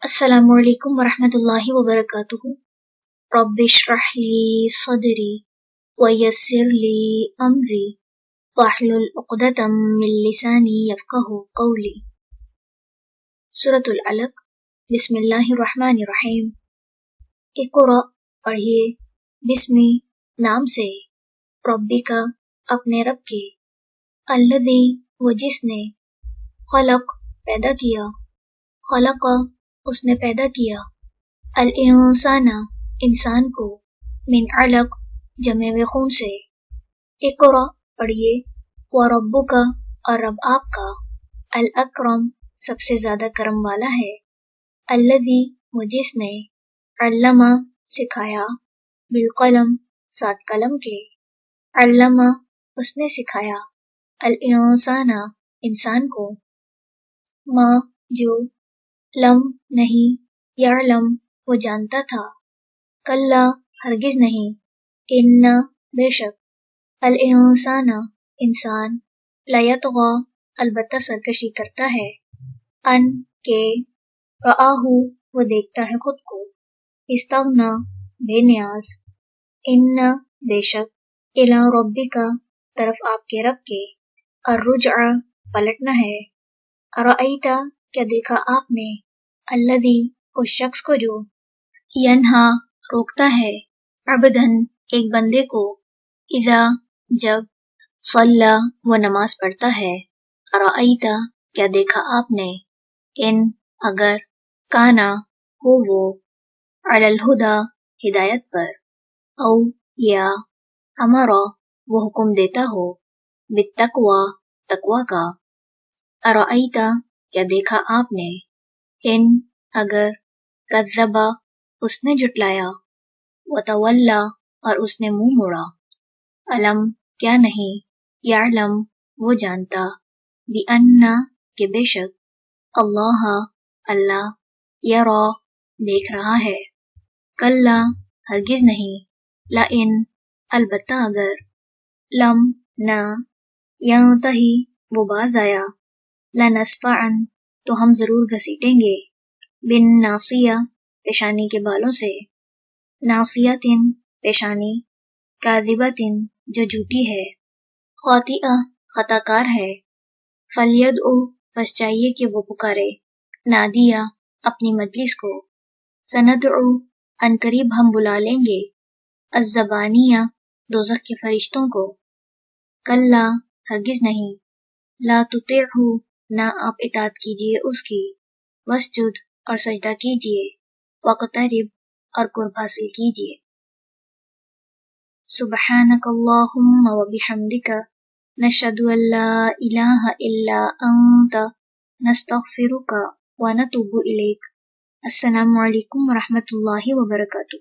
السلام علیکم ورحمۃ اللہ وبرکاتہ۔ رب اشرح لی صدری ویسر لی امری واحلل عقدۃ من لسانی یفقہوا قولی۔ سورۃ العلق۔ بسم اللہ الرحمن الرحیم۔ اقرأ پڑھیے، بسم نام سے، ربک اپنے رب کے، الذی وہ جس نے، خلق پیدا کیا، خلق اس نے پیدا کیا، الانسان انسان کو، من علق جمع ہوئے خون سے۔ اقرأ پڑھیے، وربک اور رب آپ کا، الاکرم سب سے زیادہ کرم والا ہے، الذی وہ جس نے، علم سکھایا، بالقلم ساتھ قلم کے، علم اس نے سکھایا، الانسان انسان کو، ما جو، لم نہیں، یعلم وہ جانتا تھا، کلا ہرگز نہیں، ان بے شک، الانسان انسان، لیطغی البتہ سرکشی کرتا ہے، ان کے، رآہ وہ دیکھتا ہے خود کو، استغنی بے نیاز، ان بے شک، الی ربک طرف آپ کے رب کے، الرجع پلٹنا ہے، ارأیت کیا دیکھا آپ نے، الذی اس شخص کو جو، ینہا روکتا ہے، عبدن ایک بندے کو، اذا جب، صلی وہ نماز پڑھتا ہے، ارأیت کیا دیکھا آپ نے، ان اگر، کانا ہو وہ، علی الہدی ہدایت پر، او یا، امرا وہ حکم دیتا ہو، بالتقوی تقوی کا، ارأیت کیا دیکھا آپ نے، ان اگر، کذب اس نے جھٹلایا، وتولی اور اس نے منہ موڑا، علم کیا نہیں، یعلم وہ جانتا، بأن کہ بے شک، اللہ اللہ، یری دیکھ رہا ہے، کلا ہرگز نہیں، لئن البتہ اگر، لم نہ، ینتہی وہ باز آیا، لنسفعا تو ہم ضرور گھسیٹیں گے، بالناصیہ پیشانی کے بالوں سے، ناصیۃ پیشانی، کاذبۃ جو جھوٹی ہے، خاطئہ خطا کار ہے، فلیدعو بس چاہیے کہ وہ پکارے، نادیہ اپنی مجلس کو، سندعو عنقریب ہم بلا لیں گے، الزبانیہ دوزخ کے فرشتوں کو، کلا ہرگز نہیں، لا تطعہ نہ آپ اطاعت کیجیے اس کی، واسجد اور سجدہ کیجیے، واقترب اور قرب حاصل کیجیے۔ سبحانک اللہم وبحمدک، نشہد ان لا الہ الا انت، نستغفرک ونتوب الیک۔ السلام علیکم ورحمۃ اللہ وبرکاتہ۔